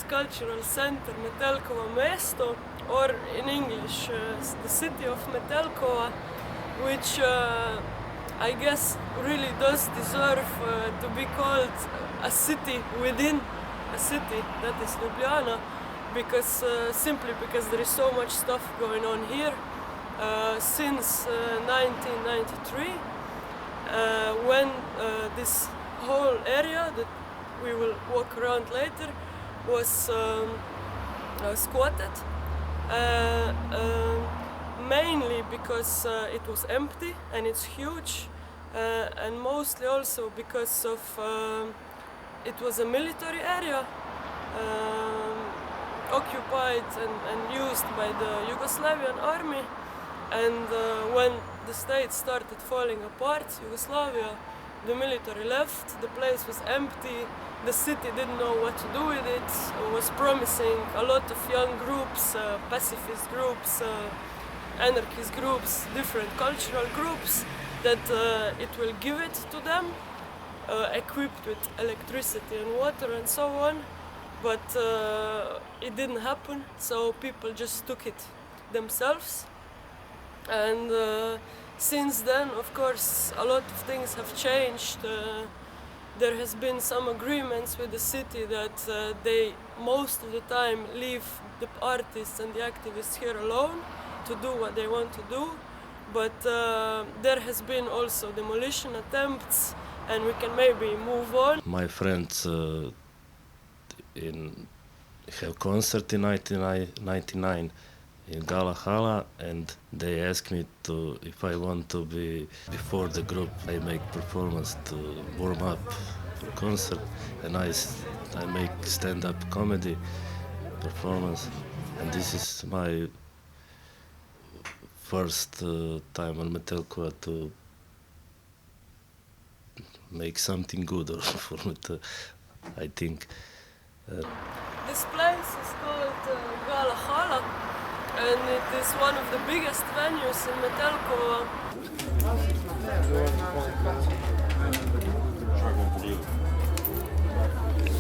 Cultural center Metelkova mesto, or in English the city of Metelkova, which I guess really does deserve to be called a city within a city, that is Ljubljana, because simply because there is so much stuff going on here since 1993, when this whole area that we will walk around later was squatted, mainly because it was empty and it's huge, and mostly also because of it was a military area occupied and used by the Yugoslavian army, and when the state started falling apart, Yugoslavia, the military left, the place was empty. The city didn't know what to do with it. It was promising a lot of young groups, pacifist groups, anarchist groups, different cultural groups, that it will give it to them, equipped with electricity and water and so on. But it didn't happen, so people just took it themselves. And since then, of course, a lot of things have changed. There has been some agreements with the city that they most of the time leave the artists and the activists here alone to do what they want to do, but there has been also demolition attempts, and we can maybe move on. My friends have concert in 1999 in Gala Hala, and they asked me if I want to be before the group. I make performance to warm up for concert, and I make stand-up comedy performance, and this is my first time on Metelkova to make something good for me, I think. This place is called Gala Hala, and it is one of the biggest venues in Metelkova.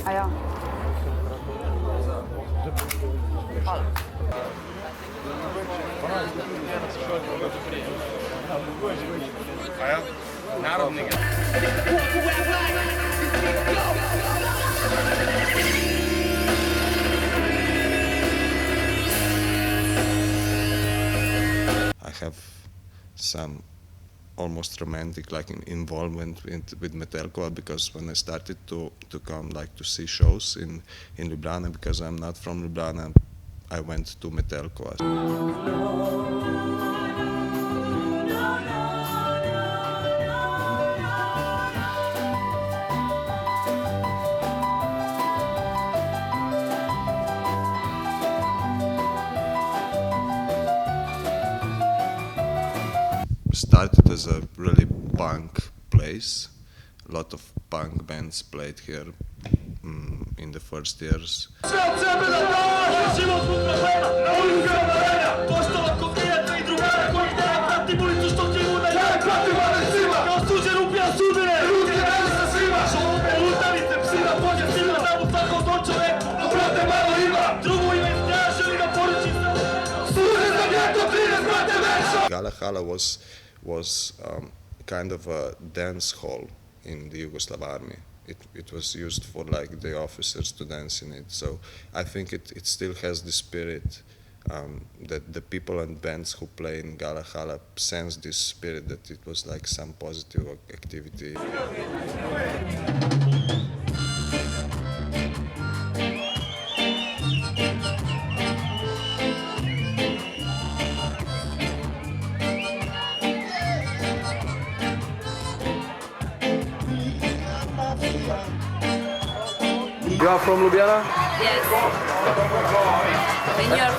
A ja. Hvala. A ja? Narodni ga. I have some almost romantic involvement with Metelkova, because when I started to come to see shows in Ljubljana, because I'm not from Ljubljana, I went to Metelkova. Started as a really punk place. A lot of punk bands played here in the first years. Gala Hala was kind of a dance hall in the Yugoslav army. It was used for the officers to dance in it. So I think it still has the spirit that the people and bands who play in Gala Hala sense this spirit, that it was some positive activity. are from Ljubljana? Yes. And you are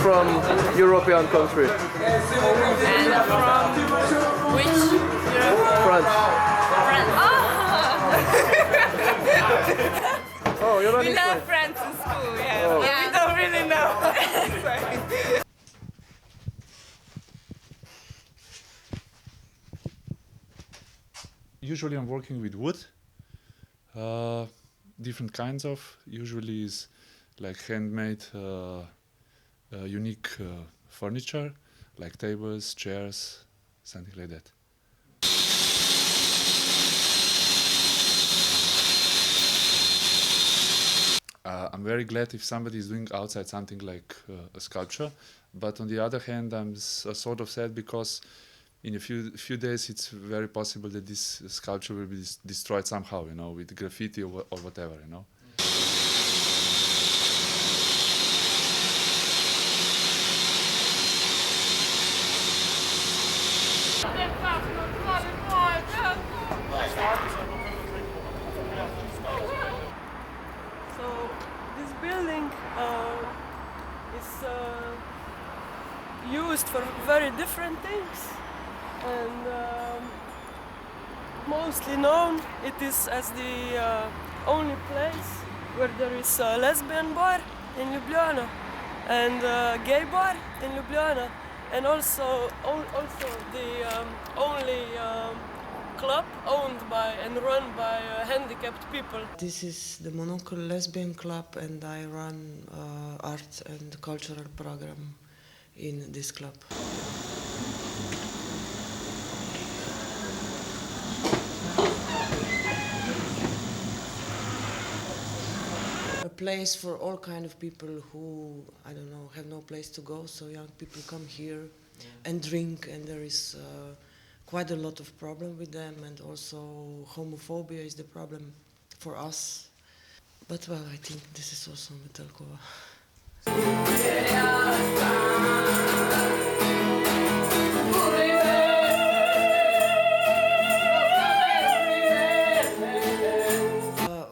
From European country. And from which Europe? France. France. Oh, you're not We in love France. France in school, yeah. Oh. But we don't really know. Usually I'm working with wood, different kinds of. Usually is like handmade, unique furniture, like tables, chairs, something like that. I'm very glad if somebody is doing outside something like a sculpture, but on the other hand, I'm sort of sad because in a few days it's very possible that this sculpture will be destroyed somehow, you know, with graffiti or whatever, you know. So this building is used for very different things, and mostly known it is as the only place where there is a lesbian bar in Ljubljana and a gay bar in Ljubljana, and also the only club owned by and run by handicapped people. This is the Monocle Lesbian Club, and I run art and cultural program in this club. A place for all kind of people who, I don't know, have no place to go, so young people come here and drink, and there is quite a lot of problem with them, and also homophobia is the problem for us. But well, I think this is also Metelkova.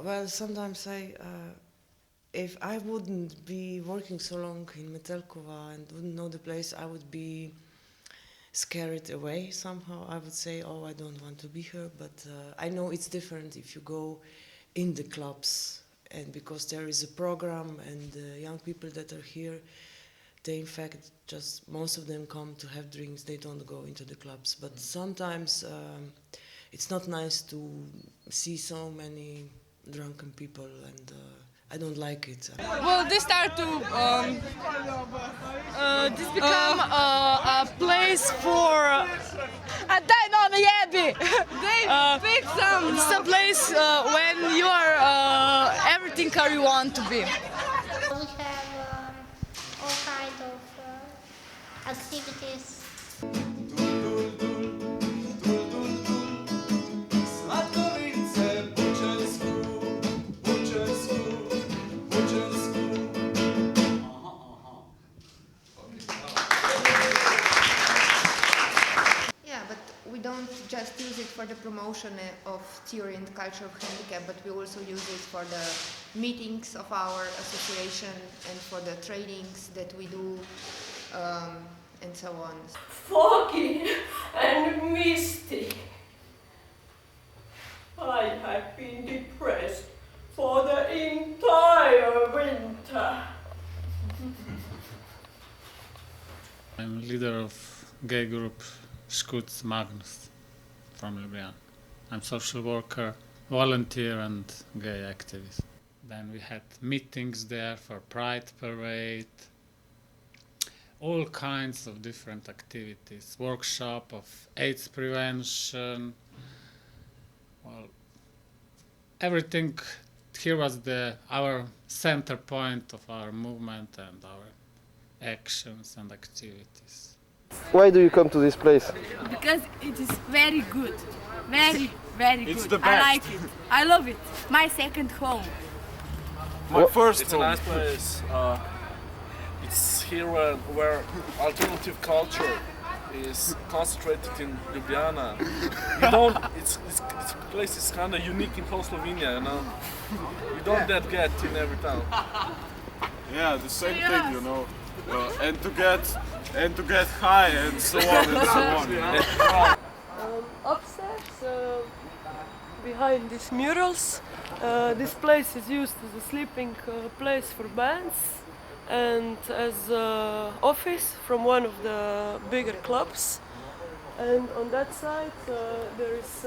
Well, sometimes if I wouldn't be working so long in Metelkova and wouldn't know the place, I would be scared away somehow. I would say, oh, I don't want to be here, but I know it's different if you go in the clubs, and because there is a program, and the young people that are here, they in fact just, most of them come to have drinks, they don't go into the clubs. But sometimes it's not nice to see so many drunken people, and I don't like it. Well, they start to this become a place for. They pick some place when you are everything how you want to be. We have all kinds of activities. We don't just use it for the promotion of theory and culture of handicap, but we also use it for the meetings of our association and for the trainings that we do, and so on. Foggy and misty. I have been depressed for the entire winter. I'm leader of gay group KUD Magnus from Ljubljana. I'm social worker, volunteer and gay activist. Then we had meetings there for Pride Parade, all kinds of different activities, workshop of AIDS prevention. Well, everything here was our center point of our movement and our actions and activities. Why do you come to this place? Because it is very good. Very, very good. It's the best. I like it. I love it. My second home. My first It's home. a nice place. It's here where alternative culture is concentrated in Ljubljana. You don't. It's place is kind of unique in whole Slovenia. You know, you don't that get in every town. Yeah, the same thing, you know, and to get high and so on and so on. You know? Upstairs, behind these murals, this place is used as a sleeping place for bands and as an office from one of the bigger clubs. And on that side there is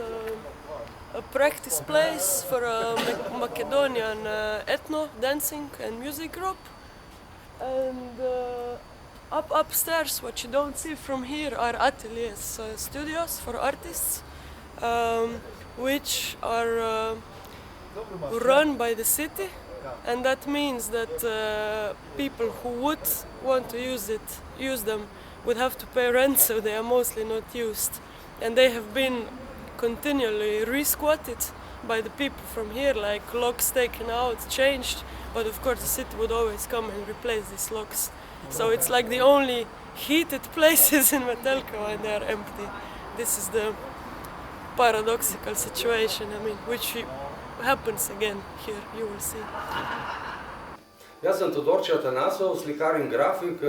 a practice place for a Macedonian ethno dancing and music group. And upstairs, what you don't see from here, are ateliers, studios for artists, which are run by the city, and that means that people who would want to use them would have to pay rent, so they are mostly not used, and they have been continually re-squatted by the people from here, like locks taken out, changed, but of course the city would always come and replace these locks. So it's like the only heated places in Metelkova and they are empty. This is the paradoxical situation, I mean, which happens again here, you will see. Jaz sem Todorče Atanasov, slikar in grafik,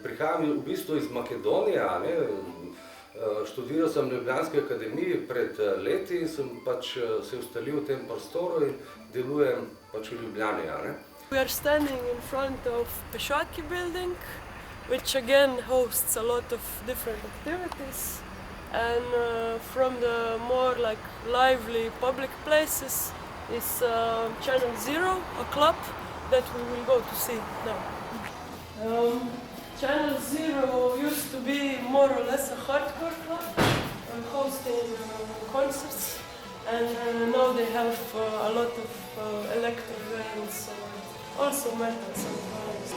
prihajam v bistvu iz Makedonije, ne? Študiral sem na Ljubljanski akademiji pred leti in sem pač se ustalil v tem prostoru in delujem pač v Ljubljani, ne? We are standing in front of Pešaki building, which again hosts a lot of different activities. And from the more like lively public places is Channel Zero, a club that we will go to see now. Channel Zero used to be more or less a hardcore club, hosting concerts, and now they have a lot of electro bands, also metal sometimes.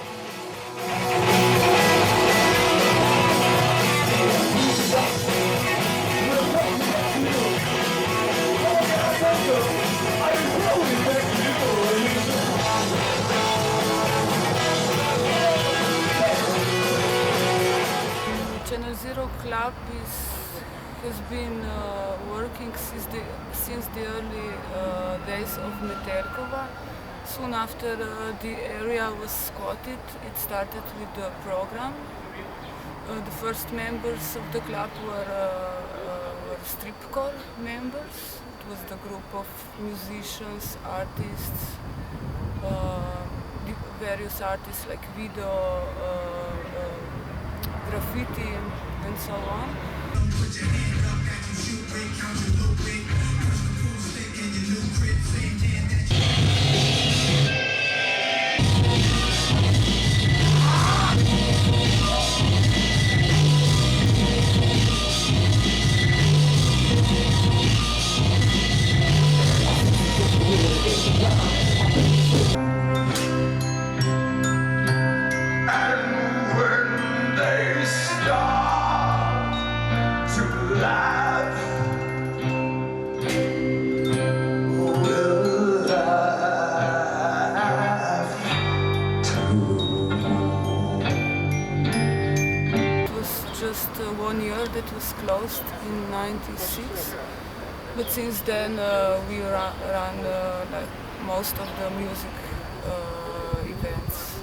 Channel Zero Club has been working since the early days of Metelkova. Soon after the area was squatted, it started with the program. The first members of the club were stripcore members. It was the group of musicians, artists, various artists like video, graffiti and so on. That was closed in '96, but since then we run like most of the music events.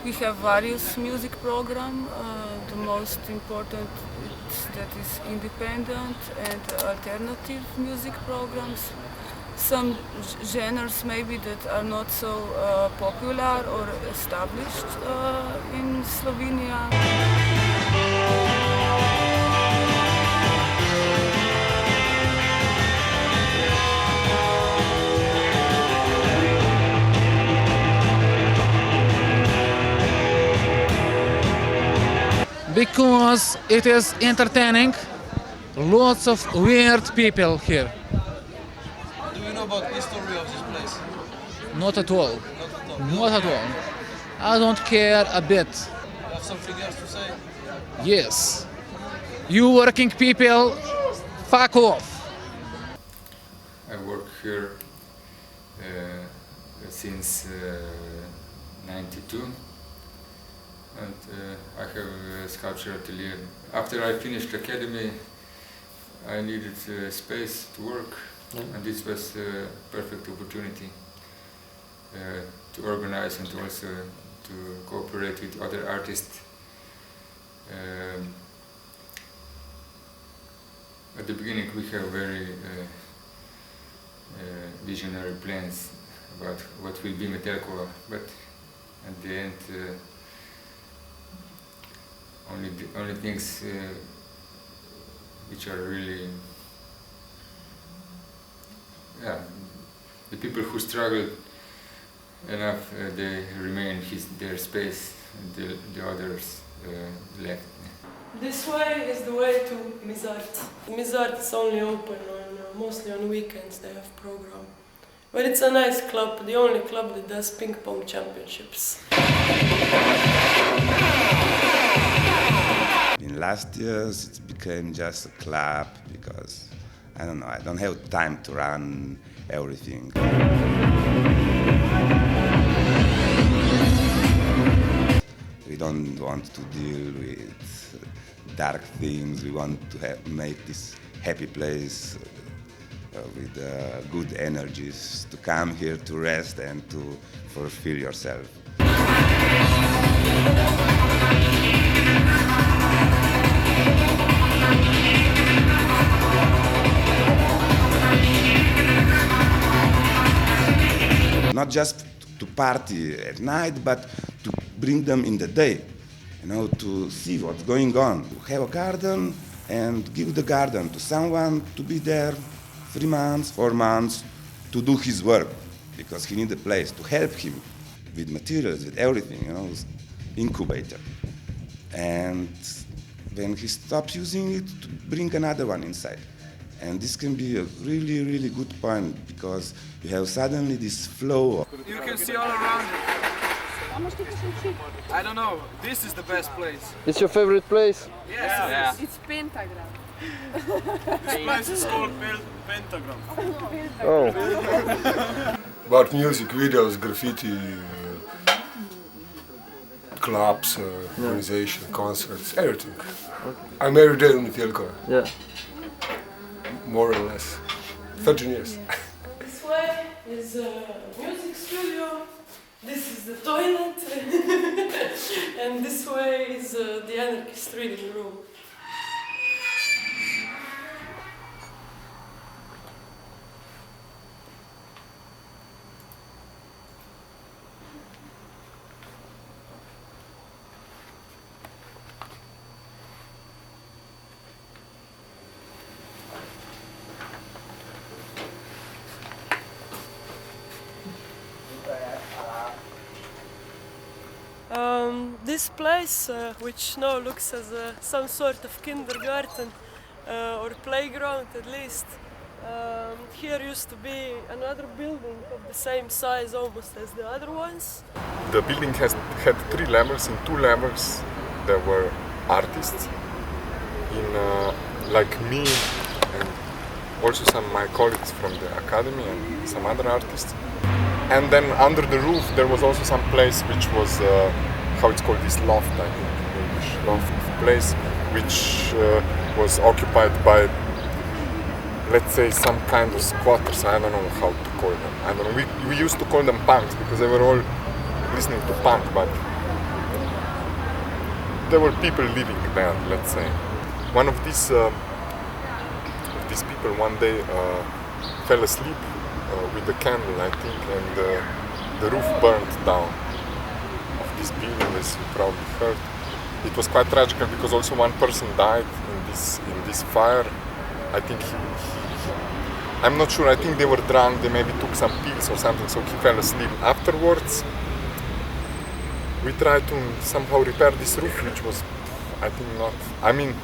We have various music programs. The most important is independent and alternative music programs. Some genres maybe that are not so popular or established in Slovenia. Because it is entertaining, lots of weird people here. Do you know about the history of this place? Not at all. Not at all. I don't care a bit. You have something else to say? Yes. You working people, fuck off. I work here since 92, and I have a sculpture atelier. After I finished academy, I needed space to work, and this was a perfect opportunity to organize and also to cooperate with other artists. At the beginning we have very visionary plans about what will be Metelkova, but at the end only things which are really the people who struggle enough, they remain their space, and the others left. This way is the way to Mizart. Mizart is only open mostly on weekends, they have program. But it's a nice club, the only club that does ping pong championships. In last years it became just a club because, I don't know, I don't have time to run everything. We don't want to deal with dark things. We want to make this happy place with good energies, to come here to rest and to fulfill yourself. Not just to party at night, but to bring them in the day, you know, to see what's going on. To have a garden and give the garden to someone to be there 3 months, 4 months, to do his work, because he needs a place to help him with materials, with everything, you know, incubator. And when he stops using it, to bring another one inside. And this can be a really, really good point, because you have suddenly this flow. You can see all around you. I don't know, this is the best place. It's your favorite place? Yes, yeah. It's pentagram. This place is called Pentagram. Oh. About music, videos, graffiti, clubs, organization, concerts, everything. I'm every day in Metelkova. Yeah. More or less. 13 years. This way is a music studio, this is the toilet, and this way is the anarchist reading room. This place, which now looks as some sort of kindergarten or playground at least, here used to be another building of the same size almost as the other ones. The building had 3 levels. In 2 levels there were artists, like me and also some of my colleagues from the academy and some other artists. And then under the roof there was also some place which was how it's called, this loft, I think, English loft place, which was occupied by, let's say, some kind of squatters. I don't know how to call them. I don't know. We used to call them punks because they were all listening to punk, but there were people living there, let's say. One of these people one day fell asleep with a candle, I think, and the roof burned down. This building, as you probably heard. It was quite tragic because also one person died in this fire. I think I'm not sure, I think they were drunk, they maybe took some pills or something, so he fell asleep. Afterwards, we tried to somehow repair this roof, which was, I think, not, I mean,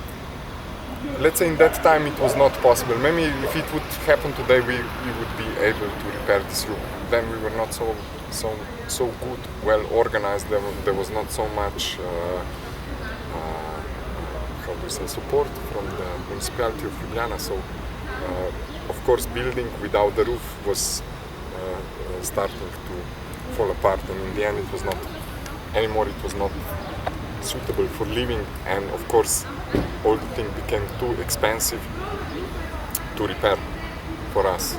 let's say in that time it was not possible. Maybe if it would happen today, we would be able to repair this roof. Then we were not so good, well organized. There was not so much how do you say, support from the municipality of Ljubljana. So of course building without the roof was starting to fall apart, and in the end it was not anymore. It was not suitable for living, and of course all the thing became too expensive to repair for us.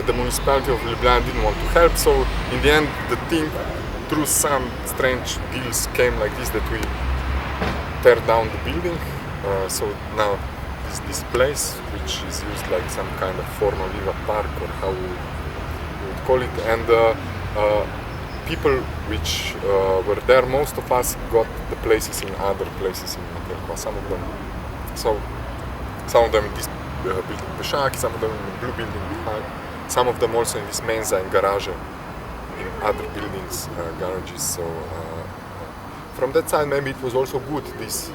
The municipality of Ljubljana didn't want to help, so in the end the thing, through some strange deals, came like this, that we tear down the building. So now this place, which is used like some kind of formal Viva Park, or how we would call it, and people which were there, most of us got the places in other places in Metelkova. Some of them in this building Bešaki, some of them in the blue building behind, some of them also in this mensa and garage, in other buildings, garages. So from that side, maybe it was also good, this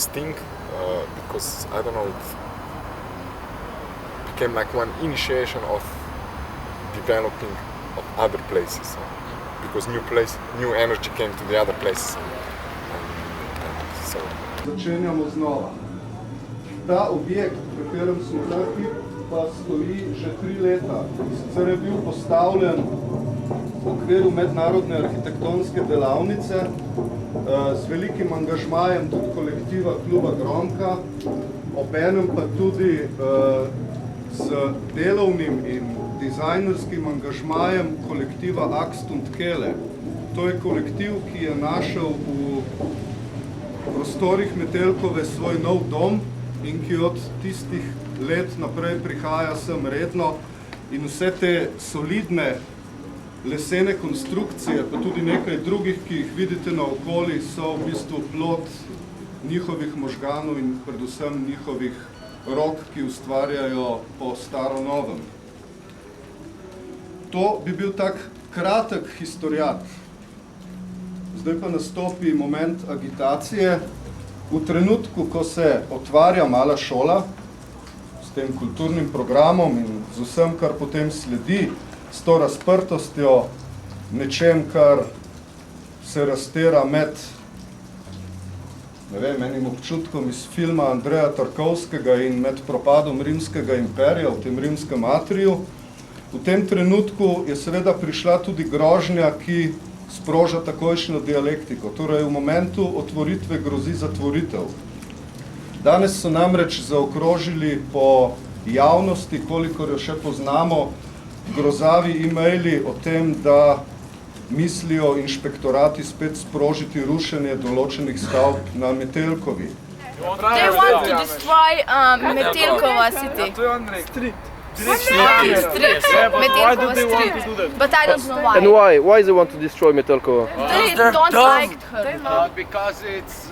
thing, because I don't know, it became like one initiation of developing of other places, because new energy came to the other places. So. Začenjamo znova. Ta objekt, v katerem smo tukaj, pa stoji že 3 leta. Sicer je bil postavljen v okviru mednarodne arhitektonske delavnice z velikim angažmajem tudi kolektiva kluba Gronka, obenem pa tudi z delovnim in dizajnerskim angažmajem kolektiva Axt und Kele. To je kolektiv, ki je našel v prostorih Metelkove svoj nov dom in ki od tistih let naprej prihaja sem redno, in vse te solidne lesene konstrukcije, pa tudi nekaj drugih, ki jih vidite naokoli, so v bistvu plod njihovih možganov in predvsem njihovih rok, ki ustvarjajo po staro-novem. To bi bil tak kratek historiat. Zdaj pa nastopi moment agitacije. V trenutku, ko se otvarja mala šola s tem kulturnim programom in z vsem, kar potem sledi, s to razprtostjo, nečem, kar se raztera med, ne vem, enim občutkom iz filma Andreja Tarkovskega in med propadom rimskega imperija v tem rimskem atriju. V tem trenutku je seveda prišla tudi grožnja, ki sproža takojšnjo dialektiko. Torej, v momentu otvoritve grozi zatvoritev. Danes so namreč zaokrožili po javnosti, kolikor jo še poznamo, grozavi e-maili o tem, da mislijo inšpektorati spet sprožiti rušenje določenih stavb na Metelkovi. They want to destroy Metelkova city. Why do they want to do that? But I don't know why. And why? Why do they want to destroy Metelkova? They don't like her. Because it's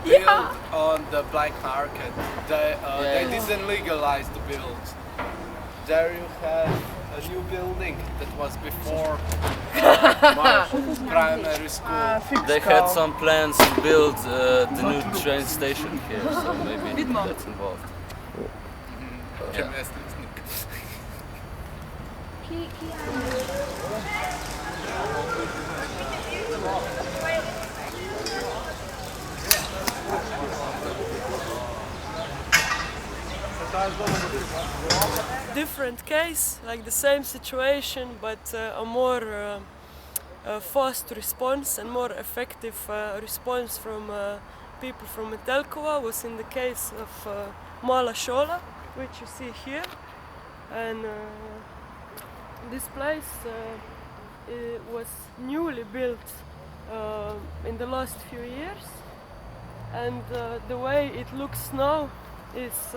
built on the black market. They didn't legalize the build. There you have a new building that was before primary school. They had some plans to build the new train station here, so maybe that's involved. Different case, like the same situation, but a more fast response and more effective response from people from Metelkova was in the case of Mala Šola, which you see here. And this place was newly built in the last few years, and the way it looks now is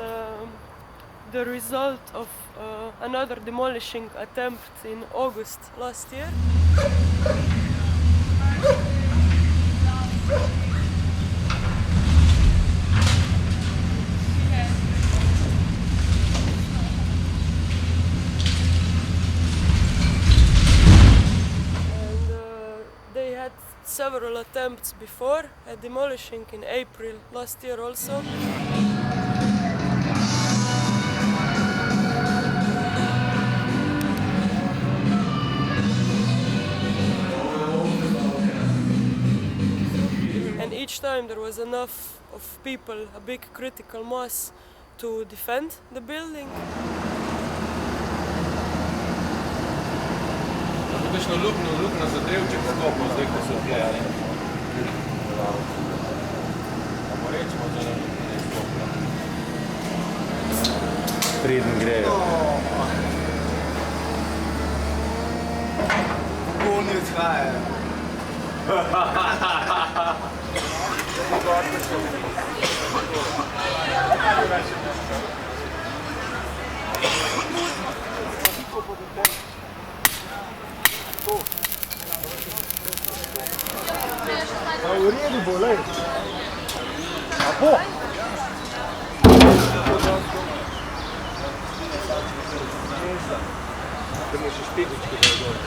the result of another demolishing attempt in August last year. several attempts before at demolishing in April last year also. And each time there was enough of people, a big critical mass, to defend the building. Preden grejo. Oni odhajajo. V redu bo, lej. A bo? Da mu še špegočke da dol.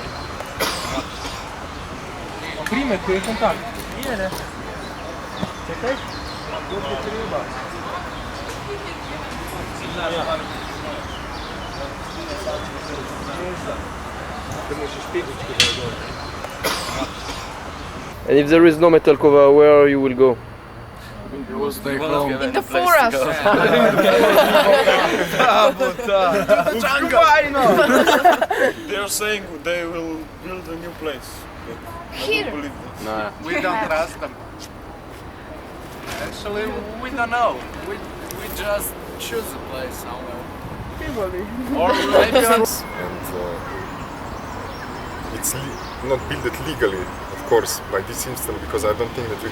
Prime, tu je kontakt. Je, ne? Čekaj? Kot je treba. Da mu še špegočke da dol. And if there is no Metelkova, where you will go? Stay home. In the forest. They are saying they will build a new place. Here? Nah. We don't trust them. Actually, we don't know. We just choose a place somewhere. Or maybe And it's not built it legally, of course, by this instance, because I don't think that we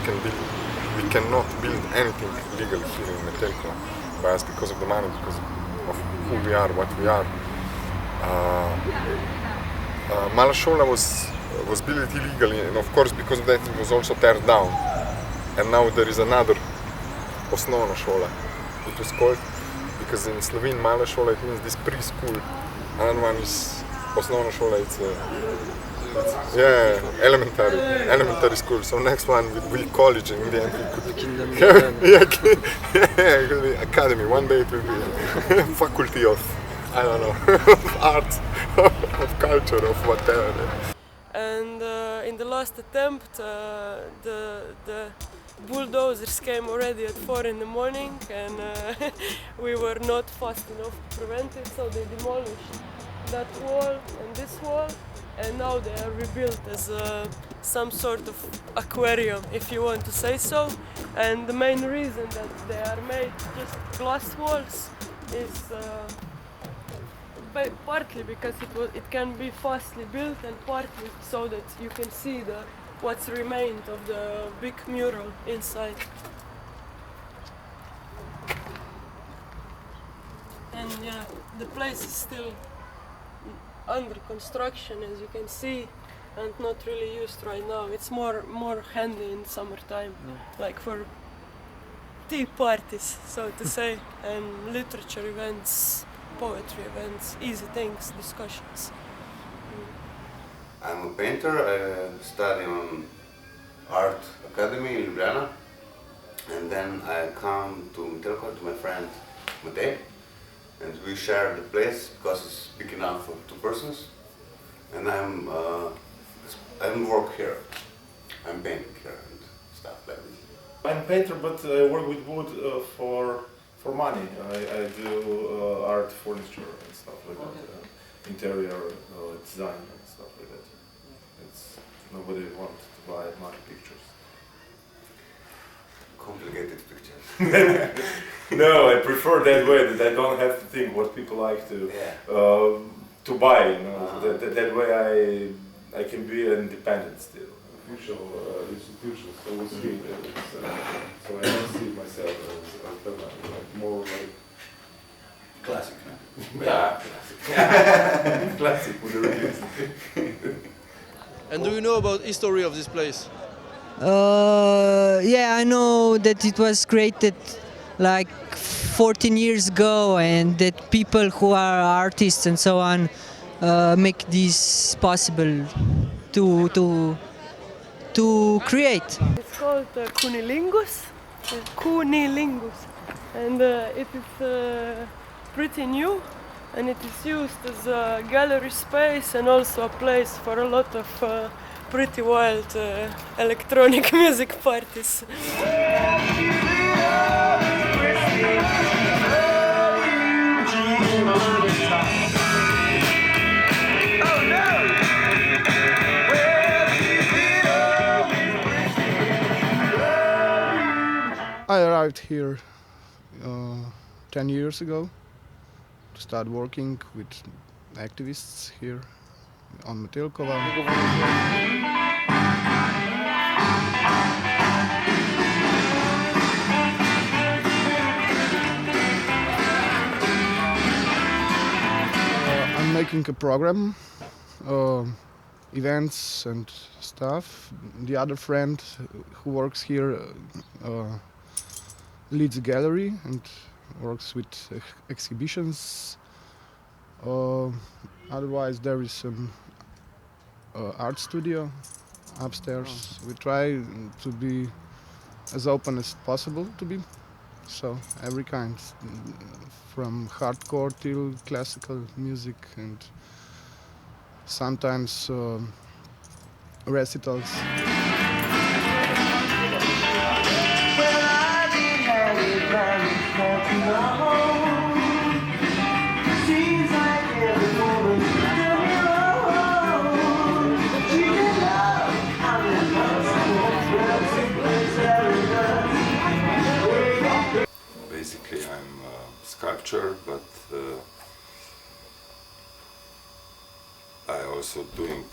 cannot build anything legal here in Metelkova, but because of the money, because of who we are, what we are. Mala šola was built illegally, and of course because of that it was also teared down. And now there is another osnovna šola, it was called, because in Slovene mala šola it means this preschool. Another one is osnovna šola, it's elementary school. So next one will be college, and in the end we could academy. One day it will be faculty of, I don't know, of art, of culture, of whatever. And in the last attempt, the bulldozers came already at 4 in the morning, and we were not fast enough to prevent it, so they demolished that wall and this wall, and now they are rebuilt as some sort of aquarium, if you want to say so. And the main reason that they are made just glass walls is partly because it can be fastly built, and partly so that you can see what's remained of the big mural inside. And yeah, the place is still under construction, as you can see, and not really used right now. It's more handy in summertime, like for tea parties, so to say, and literature events, poetry events, easy things, discussions. I'm a painter. I study on art academy in Ljubljana, and then I come to Metelkova to my friend Matej, and we share the place because it's big enough for 2 persons. And I don't work here. I'm painting here and stuff like this. I'm a painter, but I work with wood for money. I do art, furniture and stuff like that, interior design and stuff like that. Nobody wants to buy my pictures. Complicated pictures. No, I prefer that way, that I don't have to think what people like to buy. You know, that way I can be independent still. Official institutions, so we'll see. So I don't see myself as more like classic. Yeah, classic. Classic with the reviews. And do you know about history of this place? Yeah, I know that it was created like 14 years ago, and that people who are artists and so on make this possible to to create. It's called Cunilingus. Cunilingus. And it is pretty new, and it is used as a gallery space and also a place for a lot of pretty wild electronic music parties. I arrived here 10 years ago to start working with activists here on Metelkova. I'm making a program, events and stuff. The other friend who works here leads a gallery and works with exhibitions. Otherwise, there is an art studio upstairs. We try to be as open as possible to be. So every kind, from hardcore till classical music, and sometimes recitals. Basically, I'm a sculptor, but I also doing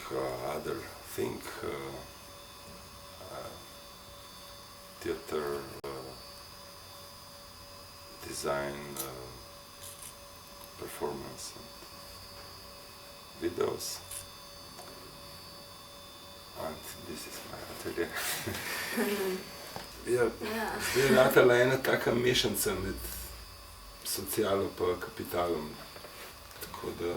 other thing, theater, design, performance, and videos. And this is my atelier. Ja, zdaj je ratala ena taka mešanca med socialo pa kapitalom, tako da...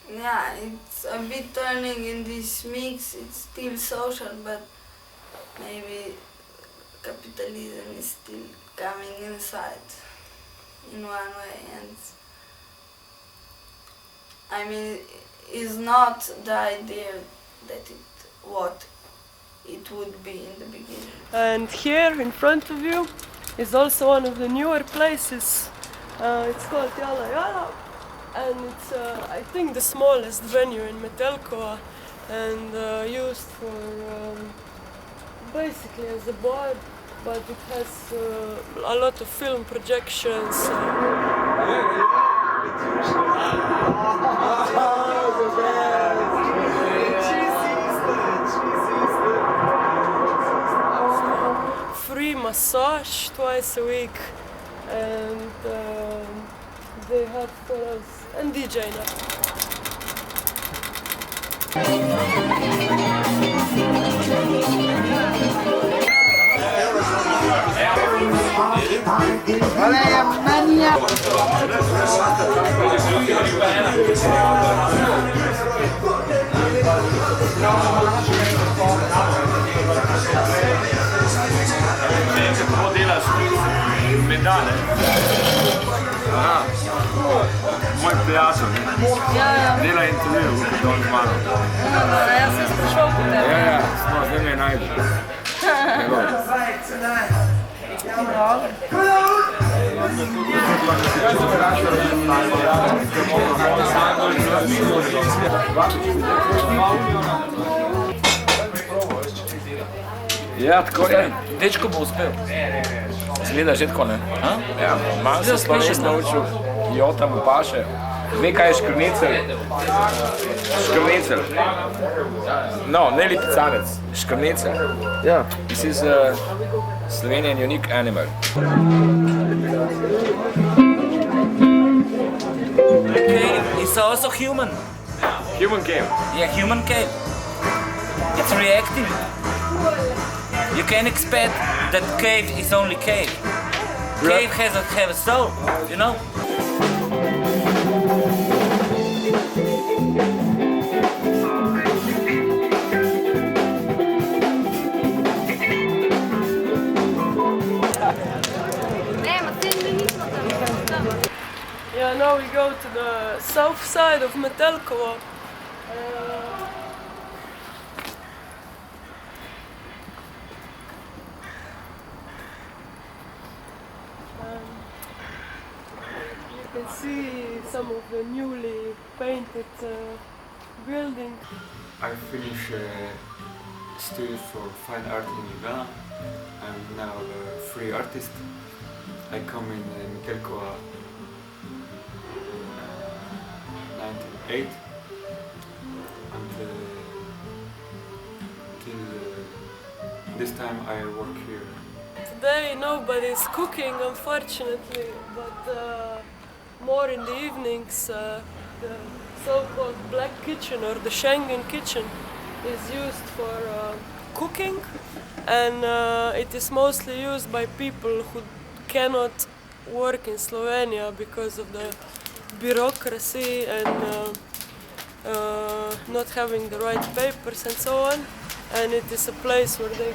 Yeah, it's a bit turning in this mix. It's still social, but maybe capitalism is still coming inside in one way. And I mean, it's not the idea that what it would be in the beginning. And here in front of you is also one of the newer places. It's called Yala Yala, and it's I think the smallest venue in Metelkova, and used for basically as a bar, but it has a lot of film projections. Free massage twice a week, and they have and DJ now. Kako delaš medale? Aha. Moj prijatelj dela intervju dol z mano. Jaz sem sprašal po tebi. Ja, zdaj me najde. Ja, tako je. Dečko bo uspel. Zgleda že tako, ne? Ja, malo se slovensko naučil, jota mu paše. Ve, kaj je škrnicel? Škrnicel. No, ne lipicanec, škrnicel. Ja. This is a Slovenian unique animal. Cave is also human. Human cave? Yeah, human cave. It's reactive. You can expect that cave is only cave. Cave has a soul, you know? now we go to the south side of Metelkova. You can see some of the newly painted buildings. I finished study for fine art in Ljubljana. I'm now a free artist. I come in Metelkova 1998 and till this time I work here. Today nobody's cooking, unfortunately, but more in the evenings. The so-called black kitchen or the Schengen kitchen is used for cooking, and it is mostly used by people who cannot work in Slovenia because of the bureaucracy and not having the right papers and so on. And it is a place where they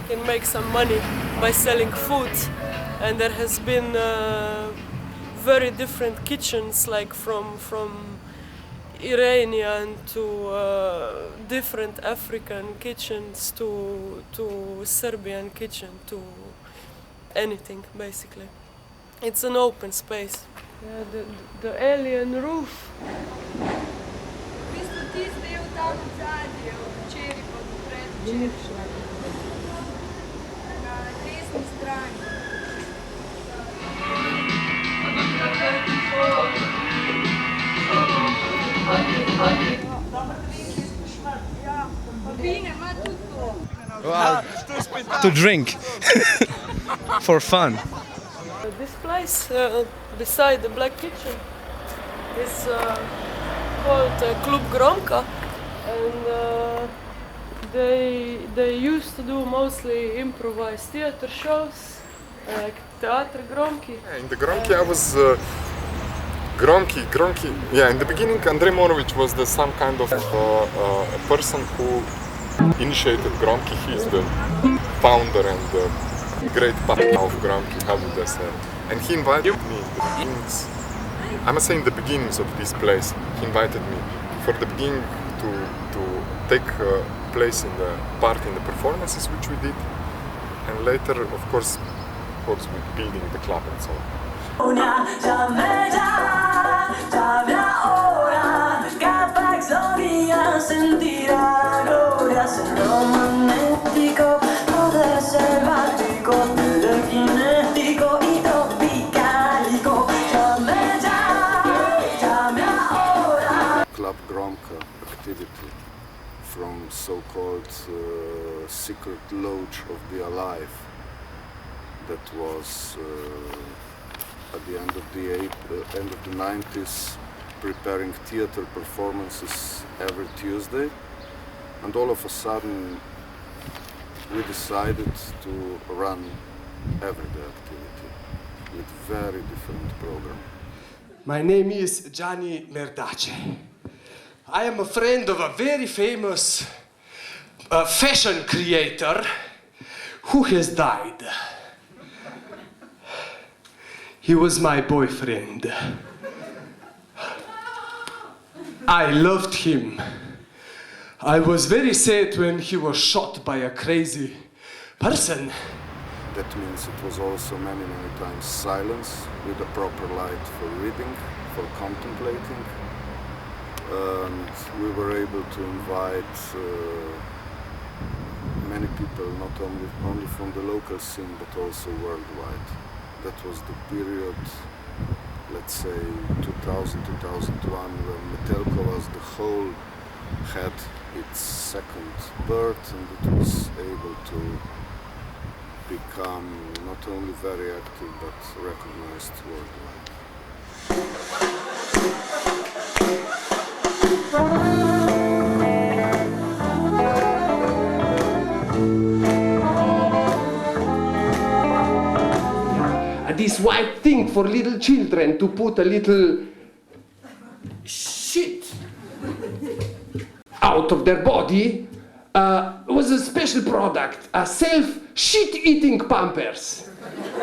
can make some money by selling food. And there has been very different kitchens, like from Iranian to different African kitchens to Serbian kitchen to anything basically. It's an open space. Yeah, the alien roof. Well, to drink, for fun. This place beside the black kitchen is called Klub Gromka, and they used to do mostly improvised theater shows, like Teatr Gromki. In the Gromki I was Gromki. Yeah, in the beginning Andrei Morovic was some kind of a person who initiated Gromki. He's the founder and the great partner of Gromki, how would I say. And he invited me in the beginnings, I must say in the beginnings of this place, he invited me for the beginning to take place in the part in the performances which we did, and later of course with building the club and so on. Club Gromka activity from so-called secret lodge of the alive that was at the end of the 90s preparing theater performances every Tuesday, and all of a sudden we decided to run everyday activity with very different program. My name is Gianni Merdace. I am a friend of a very famous fashion creator who has died. He was my boyfriend. I loved him. I was very sad when he was shot by a crazy person. That means it was also many times silence with a proper light for reading, for contemplating. And we were able to invite many people, not only from the local scene, but also worldwide. That was the period, let's say 2000-2001, when Metelkova as the whole had its second birth, and it was able to become not only very active but recognized worldwide. This white thing for little children to put a little shit out of their body was a special product, a self-shit-eating Pampers.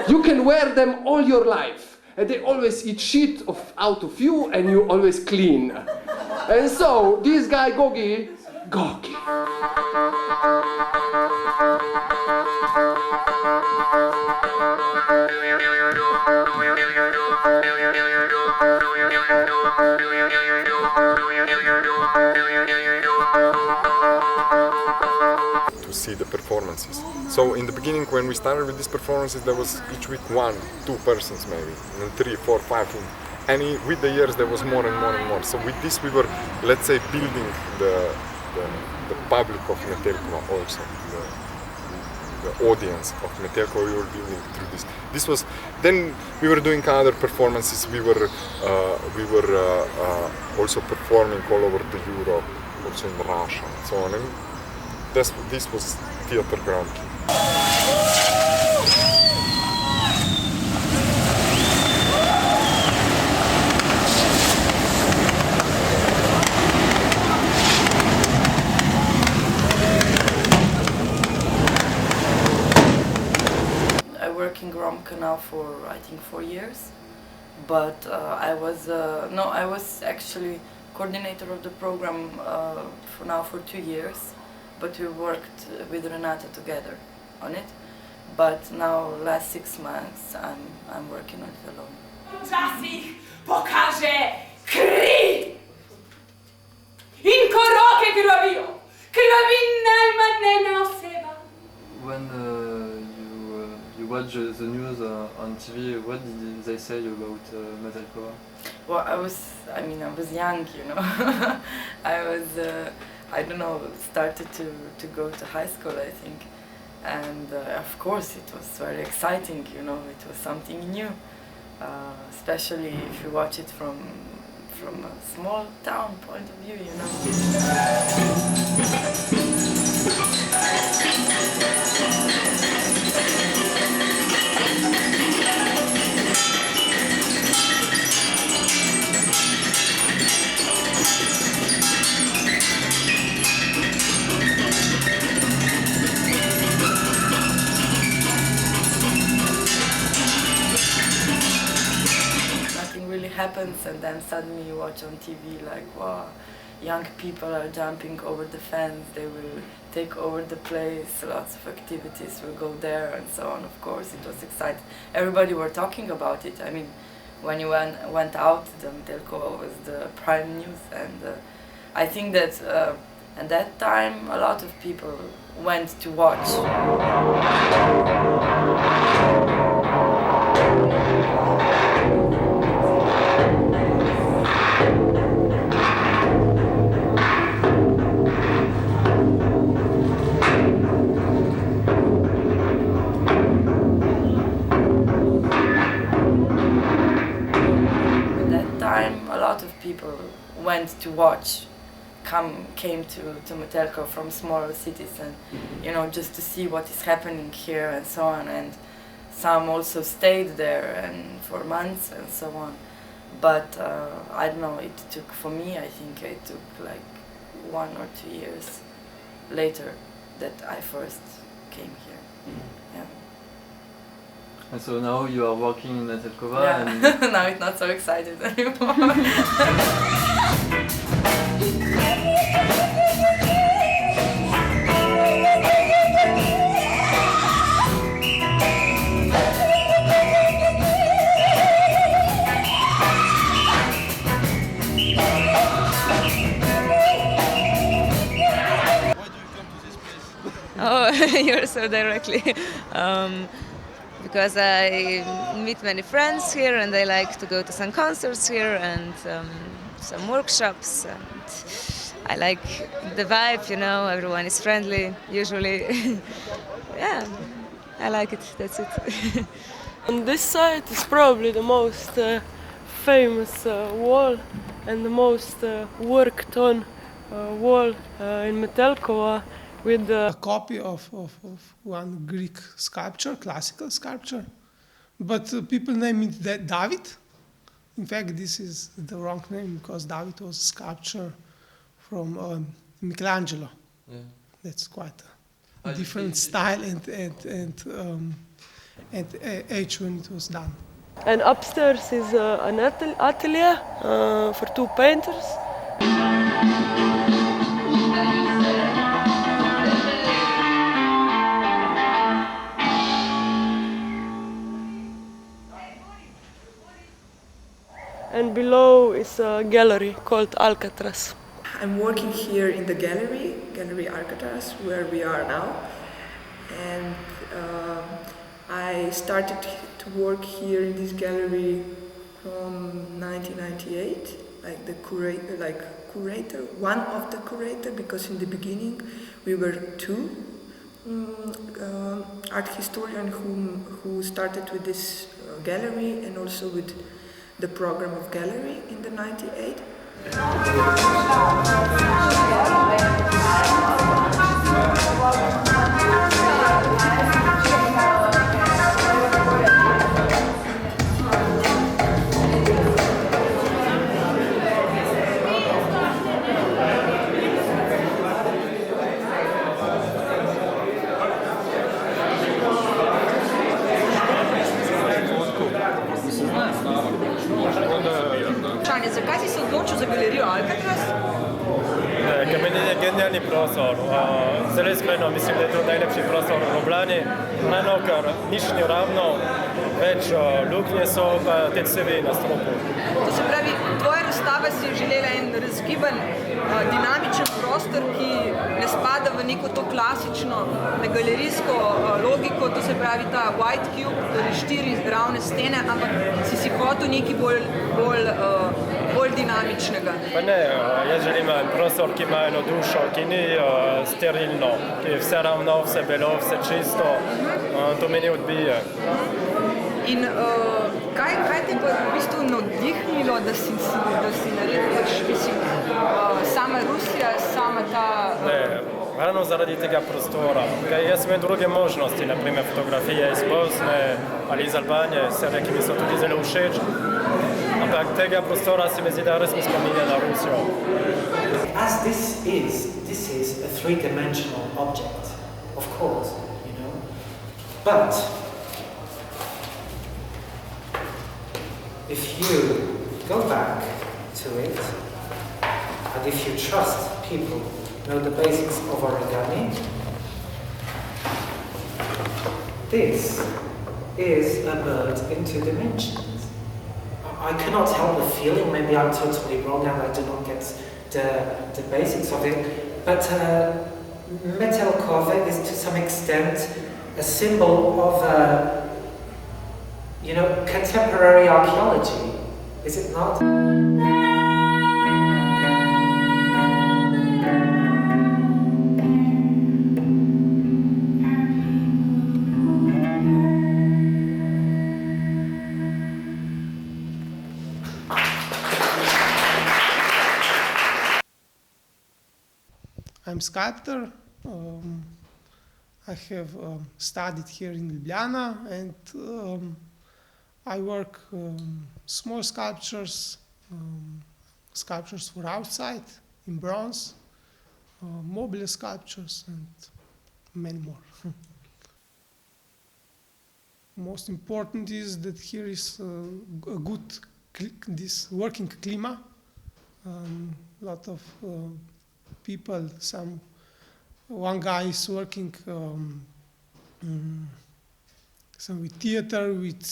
You can wear them all your life. and they always eat shit out of you, and you always clean. And so this guy Gogi. To see the performances. So in the beginning, when we started with these performances, there was each week 1, 2 persons maybe, and then 3, 4, 5. And with the years, there was more and more and more. So with this, we were, let's say, building the public of Metelkova also, the audience of Metelkova. We were building through this. This was then we were doing other performances. We were also performing all over the Europe, also in Russia, and so on. And this was theater ground. I work in Gromka now for I think 4 years, but I was actually coordinator of the program for 2 years. But we worked with Renata together on it. But now, last 6 months, I'm working on it alone. Czasich pokaże krwi! Inkoroke krwawią! Krwawinna i manena osoba! When you watch the news on TV, what did they say about Metelkova? Well, I was young, you know. I don't know, started to go to high school, I think. And of course it was very exciting, you know, it was something new. Especially if you watch it from a small town point of view, you know. Happens, and then suddenly you watch on TV like, wow, young people are jumping over the fence, they will take over the place, lots of activities will go there and so on. Of course it was exciting. Everybody were talking about it. I mean, when you went out, the Metelkova was the prime news, and I think that at that time a lot of people went to watch. People went to watch, came to Metelkova from smaller cities, and you know, just to see what is happening here and so on. And some also stayed there and for months and so on. But I don't know. It took, for me, I think it took like 1 or 2 years later that I first came here. Yeah. And so now you are working in Metelkova. Yeah. And now it's not so excited anymore. Oh, you're so directly. Because I meet many friends here, and I like to go to some concerts here and some workshops. And I like the vibe, you know, everyone is friendly, usually. Yeah, I like it, that's it. On this side is probably the most famous wall and the most worked on wall in Metelkova. With a copy of one Greek sculpture, classical sculpture, but people name it David. In fact, this is the wrong name because David was a sculpture from Michelangelo. Yeah. That's quite a different style and age when it was done. And upstairs is an atelier for 2 painters. And below is a gallery called Alcatraz. I'm working here in the gallery Alcatraz, where we are now. And I started to work here in this gallery from 1998, like the curator, one of the curator, because in the beginning we were 2 art historians who started with this gallery and also with the program of gallery in the 98. Zakaj si se odločil za galerijo Alcatraz? Ker meni je genialni prostor. Zelo iskreno mislim, da je to najlepši prostor v Ljubljani. Eno, ker nič ni ravno, več luknje so, pa te cevi na stropu. To se pravi, tvoja razstava si je želela en razgiban, dinamičen prostor, ki ne spada v neko to klasično galerijsko logiko, to se pravi ta white cube, torej 4 ravne stene, ampak si hotel nekaj bolj dinamičnega. Pa ne, jaz želim prostor, ki ima eno dušo, ki ni sterilno, ki je vse ravno, vse belo, vse čisto, to meni odbije. In kaj te pa v bistvu navdihnilo, da si naredil, sama Rusija, sama ta... Ne, ravno zaradi tega prostora. Jaz imam druge možnosti, naprimer fotografije iz Bosne ali iz Albanije, serije, ki mi so tudi zelo všeč. Ampak tega prostora si mi zdi, da res mi spominja na Rusijo. As this is a three-dimensional object, of course, you know. But if you go back to it, and if you trust people know the basics of origami, this is a bird in 2 dimensions. I cannot help the feeling, maybe I'm totally wrong and I do not get the basics of it, but Metelkova is to some extent a symbol of contemporary archaeology, is it not? I'm a sculptor. I have studied here in Ljubljana, and I work small sculptures, sculptures for outside in bronze, mobile sculptures, and many more. Most important is that here is a good working climate. A lot of people, one guy is working some with theater, with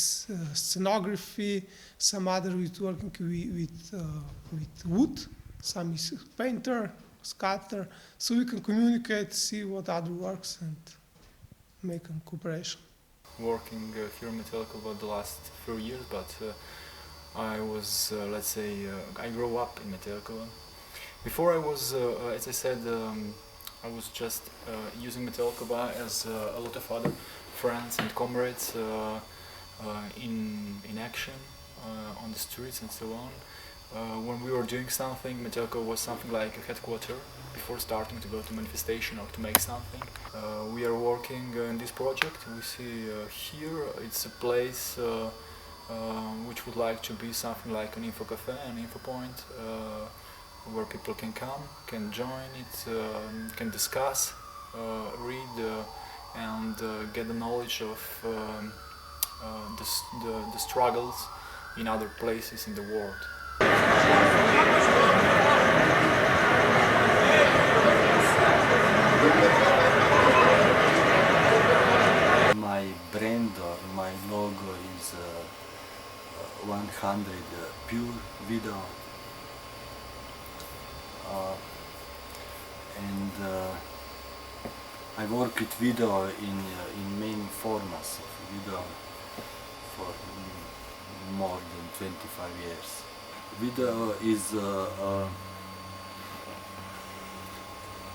scenography, some other with working with wood, some is painter, sculptor, so we can communicate, see what other works and make a cooperation. Working here in Metelkova the last few years, but I was, let's say, I grew up in Metelkova. Before I was, as I said, I was just using Metelkova as a lot of other friends and comrades in action on the streets and so on. When we were doing something, Metelkova was something like a headquarter before starting to go to manifestation or to make something. We are working in this project. We see here it's a place which would like to be something like an info cafe, an info point, where people can come, can join it, can discuss, read and get the knowledge of the struggles in other places in the world. My brand or my logo is 100 pure video, and I work with video in many formats of video for more than 25 years.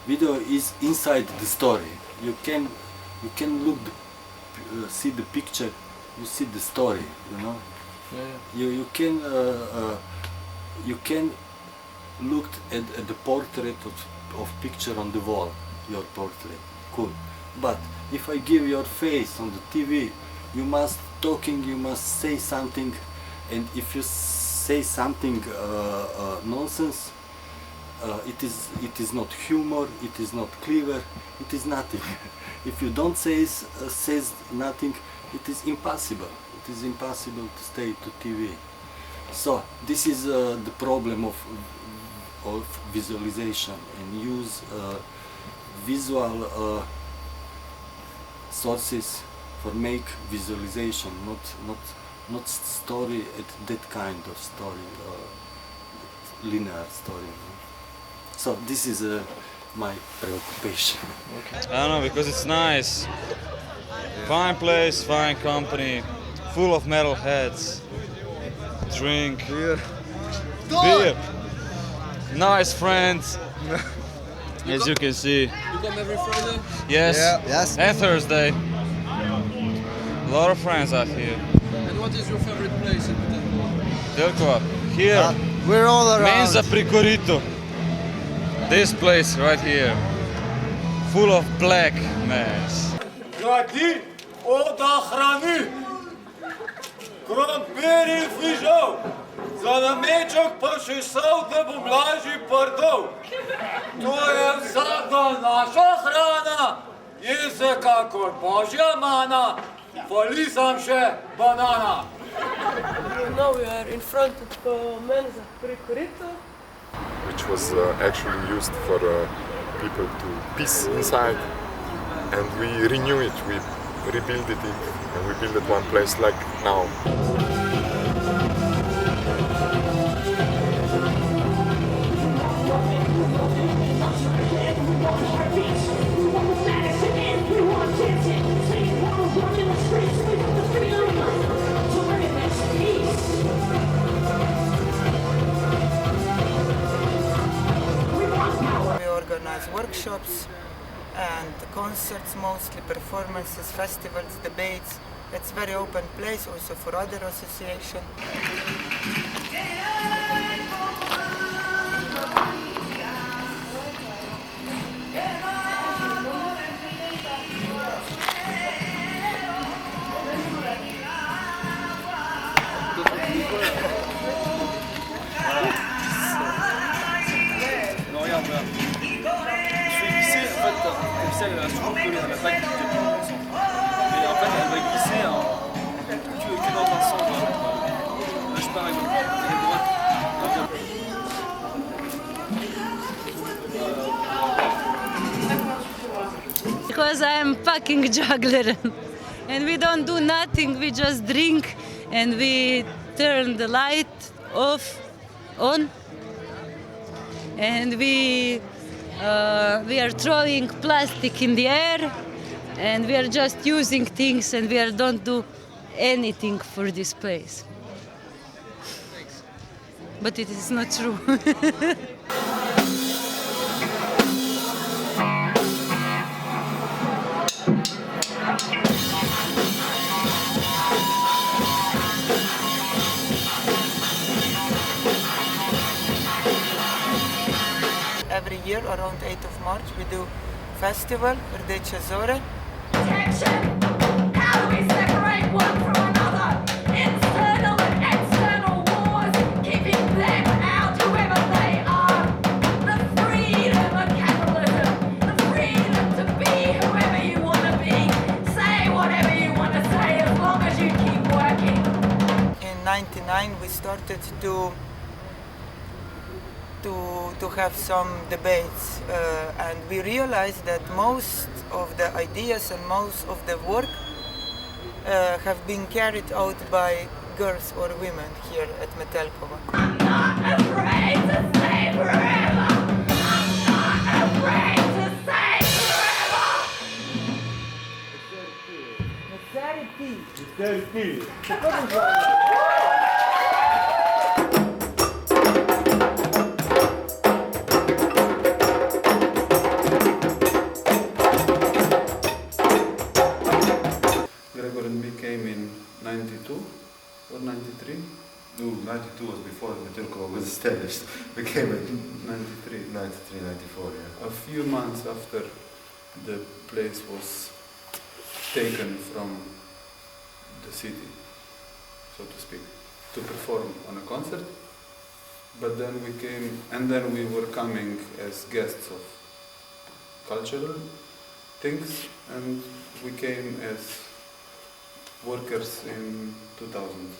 Video is inside the story. You can see the picture, you see the story, you know. Yeah. You can look at the portrait of picture on the wall, your portrait, cool. But if I give your face on the TV, you must talking, you must say something, and if you say something nonsense, it is not humor, it is not clever, it is nothing. If you don't says nothing, it is impossible. It is impossible to stay to TV. So this is the problem of visualization, and use visual sources for make visualization, not story at that kind of story, linear story. So this is my preoccupation. I don't know, because it's nice. Fine place, fine company, full of metalheads. Drink. Beer. Nice friends. As you can see. You come every Friday? Yes. Yeah. Yes. And Thursday. A lot of friends out here. And what is your favorite place in Metelkova. Here. We're all around. Menza pri Koritu. This place right here. Full of black mass. Gadi odahrani. Krompiri fižol. Za nameček pa še sol, da bom lažji pardov. To je vsaka naša hrana. Je vsekakor božja mana. Fali sam še banana. Now we are in front of Menza pri Koritu, which was actually used for people to piss inside, and we renew it, we rebuild it, and we build it one place like now. Organize workshops and concerts, mostly performances, festivals, debates. It's a very open place also for other associations. Elle va toujours coller, elle va pas quitter tout ensemble. Et en fait, elle va glisser que dans un sens. Là, je pars avec la droite. Because I am fucking juggler and we don't do nothing, we just drink and we turn the light off, on, and we are throwing plastic in the air, and we are just using things, and we don't do anything for this place. But it is not true. Every year around 8th of March we do festival, Rdeče Zore. How do we separate one from another? Internal and external wars, keeping them out, whoever they are. The freedom of capitalism, the freedom to be whoever you want to be. Say whatever you want to say as long as you keep 1989 we started to have some debates, and we realized that most of the ideas and most of the work have been carried out by girls or women here at Metelkova. I'm not afraid to say forever. I'm not afraid to say forever. Gregor and me came in 92 or 93? No, 92 was before Metelkova was established. We came in 93. 93, 94, yeah. A few months after the place was taken from the city, so to speak, to perform on a concert. But then we came, and then we were coming as guests of cultural things, and we came as workers in 2000.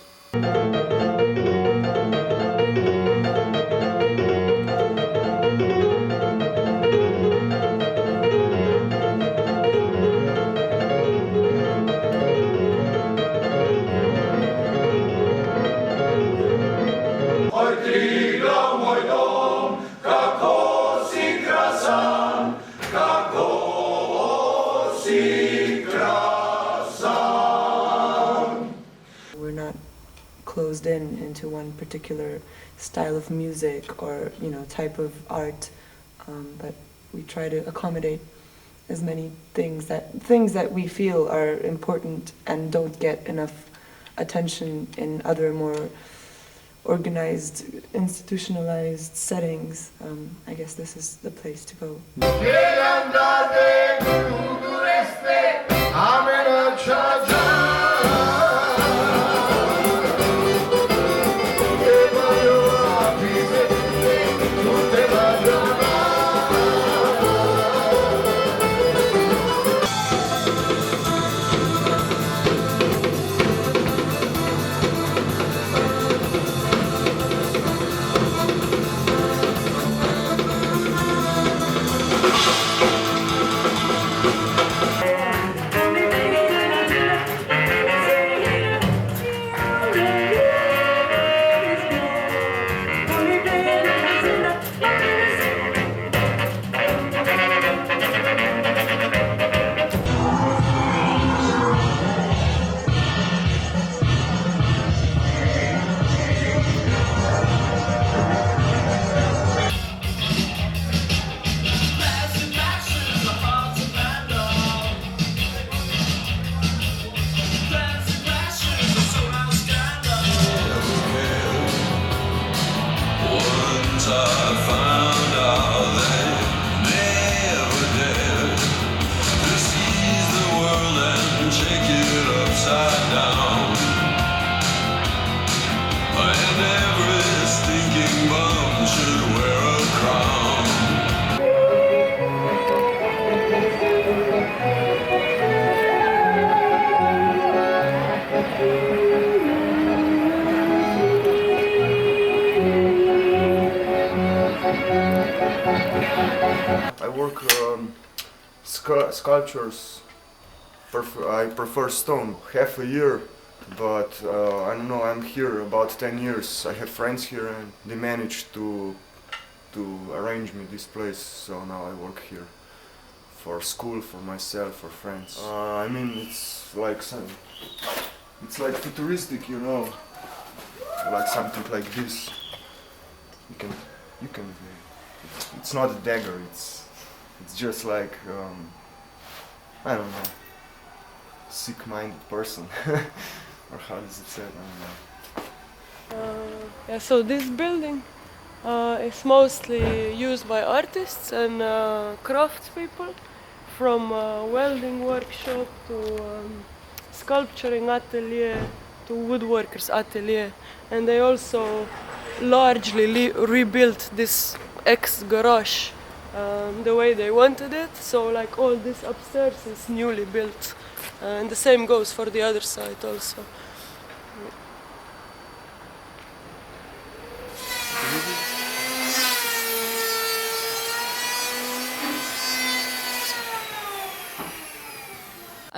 We're not closed into one particular style of music or type of art, but we try to accommodate as many things that we feel are important and don't get enough attention in other more organized, institutionalized settings. I guess this is the place to go. I work sculptures. I prefer stone. Half a year, but I don't know. I'm here about 10 years. I have friends here, and they managed to arrange me this place. So now I work here for school, for myself, for friends. I mean, it's like futuristic, like something like this. You can. It's not a dagger. It's just like I don't know, sick-minded person, or how does it say? I don't know. So this building is mostly used by artists and craftspeople, from welding workshop to sculpturing atelier to woodworkers atelier, and they also largely rebuilt this ex-garage the way they wanted it. So like all this upstairs is newly built, and the same goes for the other side also.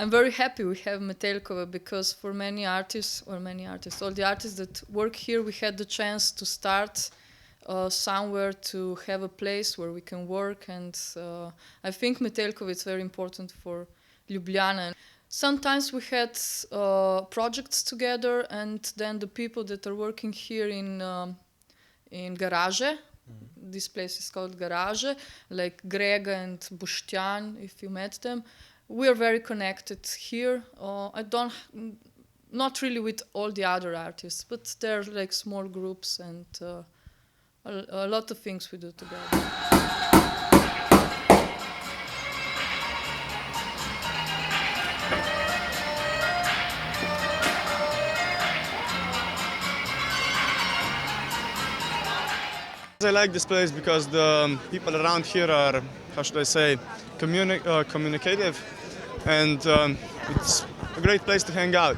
I'm very happy we have Metelkova, because for all the artists that work here, we had the chance to start somewhere, to have a place where we can work, and I think Metelkova is very important for Ljubljana. Sometimes we had projects together, and then the people that are working here in Garage, this place is called Garage, like Grega and Boštjan, if you met them, we are very connected here. Not really with all the other artists, but they're like small groups, and a lot of things we do together. I like this place because the people around here are, how should I say, communicative, and it's a great place to hang out.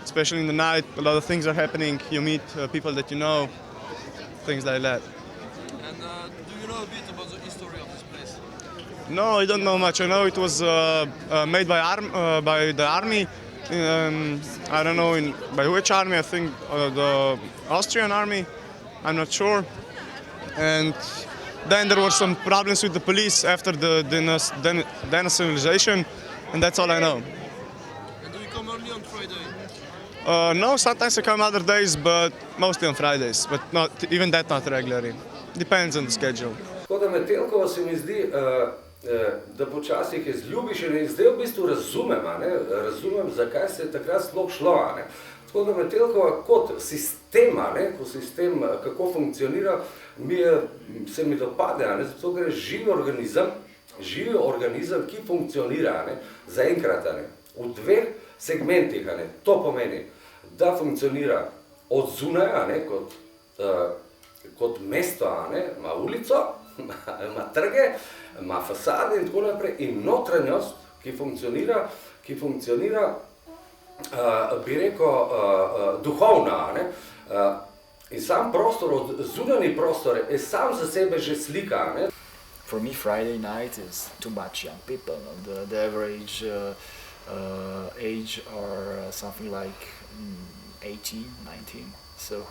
Especially in the night, a lot of things are happening. You meet people that you know, things like that. And do you know a bit about the history of this place? No, I don't know much. I know it was made by the army. I don't know by which army. I think the Austrian army. I'm not sure. And then there were some problems with the police after the denationalization, and that's all I know. And do you come only on Friday? No, sometimes I come other days, but mostly on Fridays. But not even that, not regularly. Depends on the schedule. Tako da Metelkova se mi zdi, da počasi je zljubiš in zdaj v bistvu razumem, zakaj se je takrat sploh šlo. Tako da Metelkova kot sistem, kako funkcionira, se mi dopade, zato gre živi organizem, ki funkcionira zaenkrat v dveh segmentih. To pomeni, da funkcionira od zunaj, kot mesto, ima ulico, ima trge, ima fasade in tako naprej, in notranjost, ki funkcionira, bi rekel, duhovna. In sam prostor, zunanji prostor, je sam za sebe že slika. For me, Friday night is too much young people. The average age are something like 18, 19. So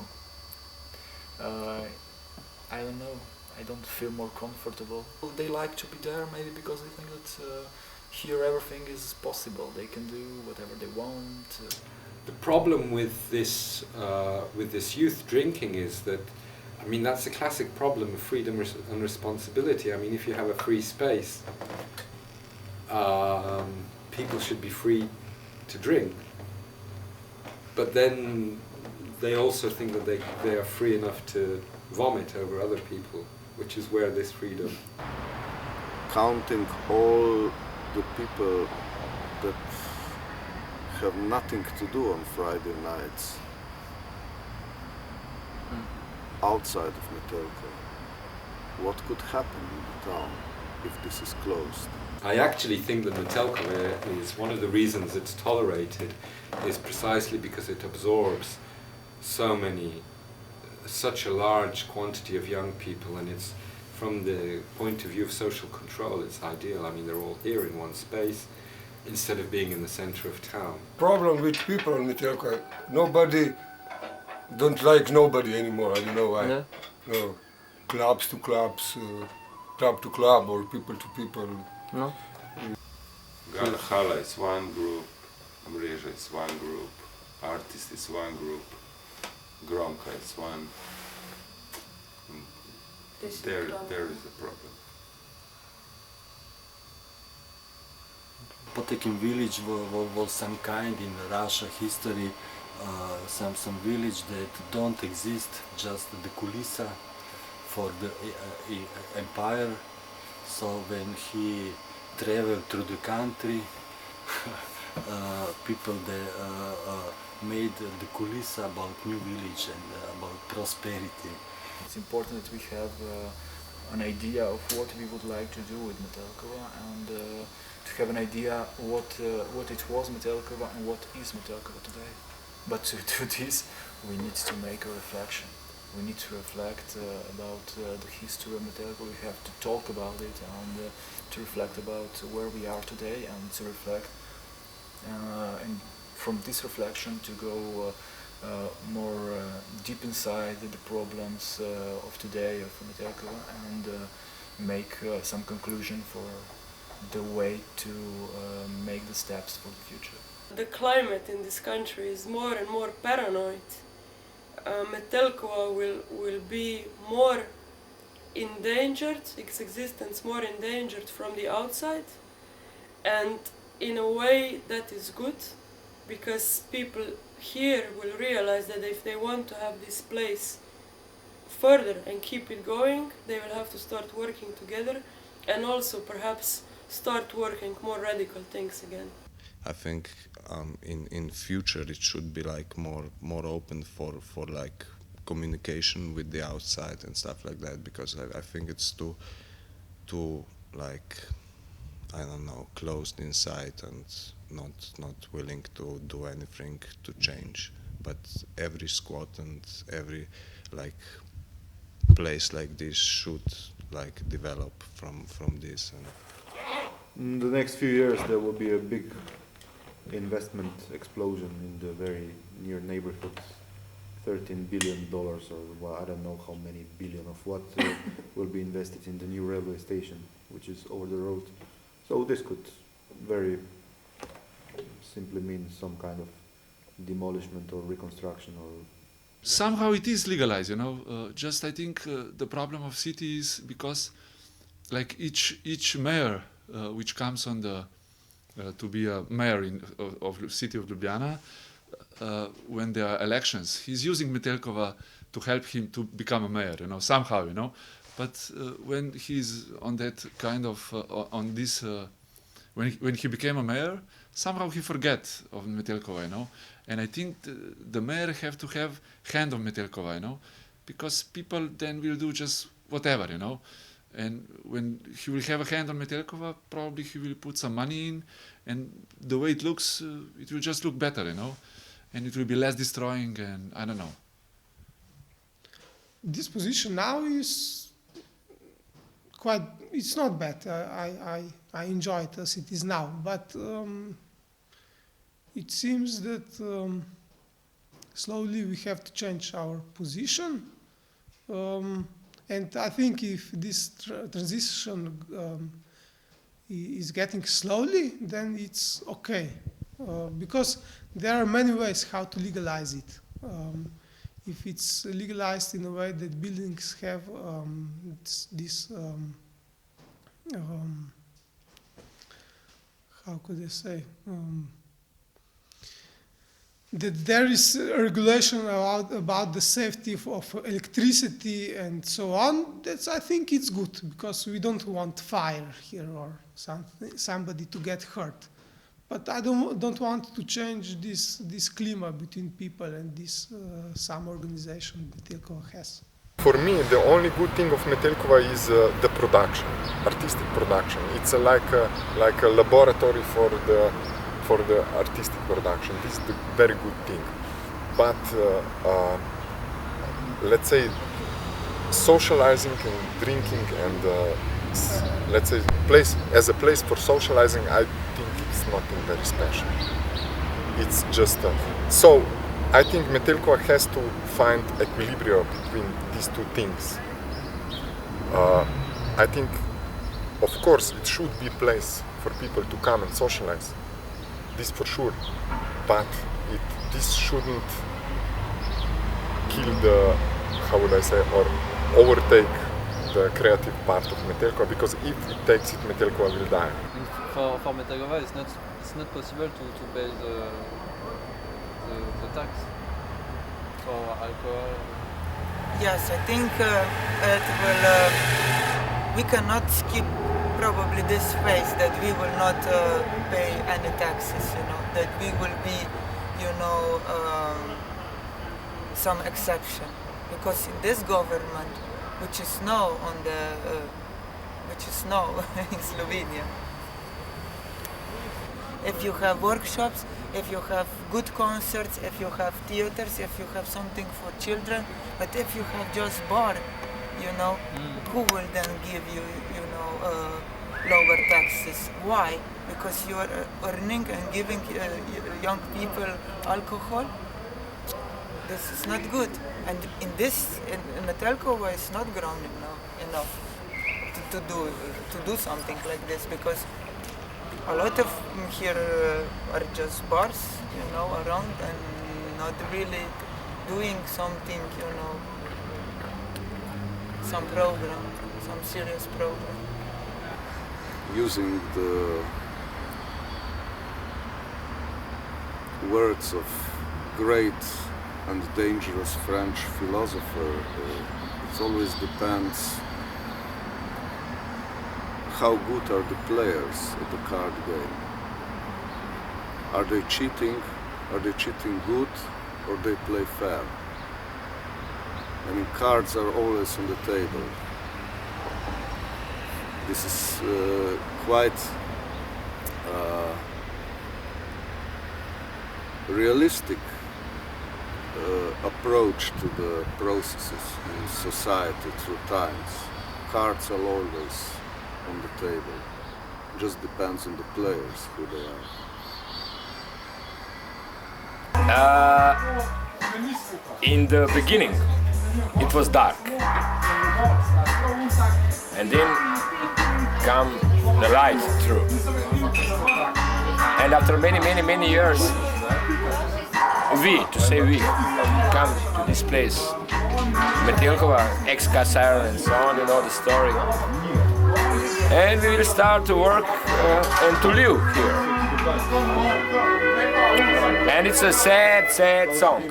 I don't know. I don't feel more comfortable. They like to be there, maybe because they think that here everything is possible. They can do whatever they want. The problem with this youth drinking is that, I mean, that's a classic problem of freedom and responsibility. I mean, if you have a free space, people should be free to drink. But then they also think that they are free enough to vomit over other people, which is where this freedom. Counting all the people that have nothing to do on Friday nights outside of Metelkova, what could happen in the town if this is closed? I actually think that Metelkova is one of the reasons it's tolerated is precisely because it absorbs such a large quantity of young people, and it's, from the point of view of social control, it's ideal. I mean, they're all here in one space instead of being in the center of town. Problem with people in Metelkova, nobody don't like nobody anymore. I don't know why. Yeah. No, clubs to clubs, club to club, or people to people. No. Hala is one group, Mreža is one group, artist is one group, Gromka is one. There is a problem. Metelkova Village was some kind in Russia history, some village that don't exist, just the kulisa for the empire. So when he traveled through the country, people made the kulisa about new village and about prosperity. It's important that we have an idea of what we would like to do with Metelkova, and to have an idea what it was Metelkova and what is Metelkova today. But to do this, we need to make a reflection. We need to reflect about the history of Metelkova. We have to talk about it, and to reflect about where we are today and to reflect and from this reflection to go more deep inside the problems of today of Metelkova and make some conclusion for the way to make the steps for the future. The climate in this country is more and more paranoid. Metelkova will be more endangered, its existence more endangered from the outside, and in a way that is good, because people here will realize that if they want to have this place further and keep it going, they will have to start working together and also perhaps start working more radical things again. I think in future it should be like more open for like communication with the outside and stuff like that, because I think it's too like, I don't know, closed inside and not willing to do anything to change. But every squad and every like place like this should like develop from this. And in the next few years there will be a big investment explosion in the very near neighborhood. $13 billion, or well, I don't know how many billion of what will be invested in the new railway station, which is over the road. So this could very simply mean some kind of demolishment or reconstruction or... Somehow it is legalized, you know. Just I think the problem of city is because like each mayor which comes on the to be a mayor of the city of Ljubljana, when there are elections, he's using Metelkova to help him to become a mayor, you know, somehow, you know. But when he's on that kind of on this, when he became a mayor, somehow he forget of Metelkova, you know. And I think the mayor have to have hand on Metelkova, you know, because people then will do just whatever, you know. And when he will have a hand on Metelkova, probably he will put some money in, and the way it looks, it will just look better, you know, and it will be less destroying, and I don't know. This position now is quite, it's not bad. I enjoy it as it is now, but it seems that slowly we have to change our position. And I think if this transition is getting slowly, then it's okay. Because there are many ways how to legalize it. If it's legalized in a way that buildings have this, how could I say, that there is a regulation about the safety of electricity and so on, I think it's good, because we don't want fire here or somebody to get hurt. But I don't want to change this climate between people and this some organization Metelkova has. For me, the only good thing of Metelkova is the production, artistic production. It's like a laboratory for the artistic production. This is the very good thing. But let's say socializing and drinking and let's say as a place for socializing, I think it's nothing very special. It's just so I think Metelkova has to find equilibrium between these two things. I think, of course, it should be a place for people to come and socialize. This for sure, but this shouldn't kill the, how would I say, or overtake the creative part of Metelkova, because if it takes it, Metelkova will die. For Metelkova, it's not possible to pay the tax for alcohol. Yes, I think we cannot skip probably this phase that we will not pay any taxes, you know, that we will be, you know, some exception, because in this government, which is now on the, which is now in Slovenia, if you have workshops, if you have good concerts, if you have theaters, if you have something for children, but if you have just bar, you know, who will then give you, you know, lower taxes. Why? Because you are earning and giving young people alcohol. This is not good. And in Metelkova is not grown enough to do something like this, because a lot of here are just bars, around and not really doing something, some program, some serious program. Using the words of great and dangerous French philosopher, it always depends how good are the players at the card game. Are they cheating? Are they cheating good, or they play fair? I mean, cards are always on the table. This is quite realistic approach to the processes in society through times. Cards are always on the table. Just depends on the players who they are. In the beginning, it was dark, and then come the light through. And after many years, we come to this place, Metelkova, ex-yugoslavian and so on, the story. And we will start to work and to live here. And it's a sad song,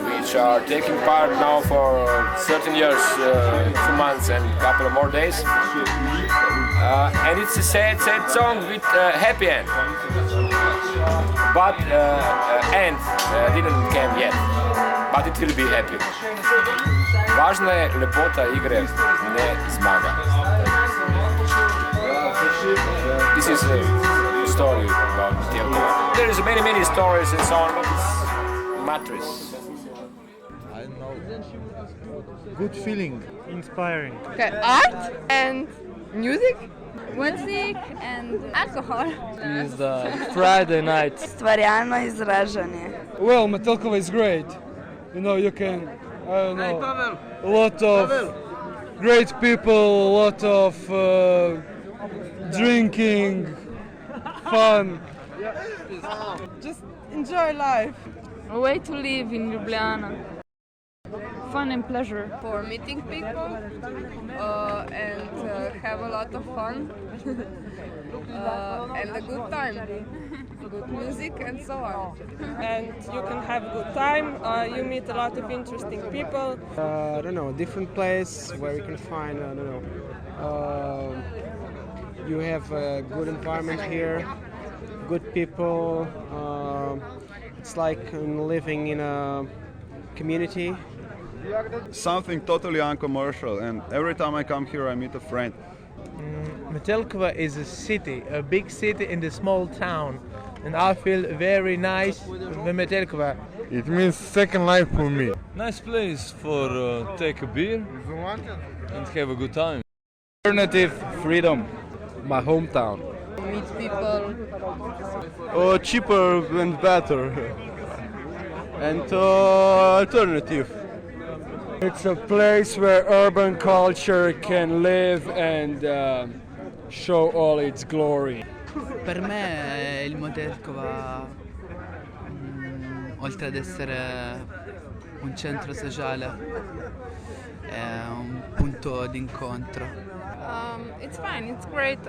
which are taking part now for 13 years, 2 months and a couple of more days. And it's a sad song with a happy end. But end didn't come yet, but it will be happy. Važna je lepota igre, ne zmaga. This is a story about Metelkova. There is many stories and so on, but it's matters. I don't know. Good feeling. Inspiring. Okay, art and music. Music and alcohol. Is Friday night. Stvarjano izražanje. Well, Metelkova is great. You can, a lot of great people, a lot of drinking, fun. Just enjoy life. A way to live in Ljubljana. Fun and pleasure. For meeting people and have a lot of fun and a good time. Good music and so on. And you can have good time, you meet a lot of interesting people. I don't know, different place where you can find, you have a good environment here, good people. It's like living in a community. Something totally uncommercial, and every time I come here I meet a friend. Metelkova is a city, a big city in the small town, and I feel very nice with Metelkova. It means second life for me. Nice place for take a beer and have a good time. Alternative freedom, my hometown. Meet people. Cheaper and better, and alternative. It's a place where urban culture can live and show all its glory. Per me il Metelkova, oltre ad essere un centro sociale, è un punto d'incontro. It's fine, it's great.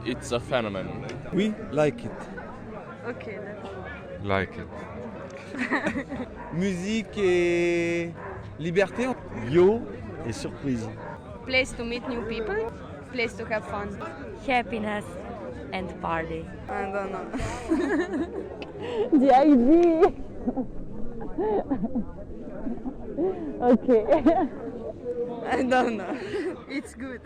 It's a phenomenon. We like it. Okay. Like it. Musique et liberté. Yo et surprise. Place to meet new people, place to have fun. Happiness and party. I don't know. The idea. Okay. I don't know. It's good.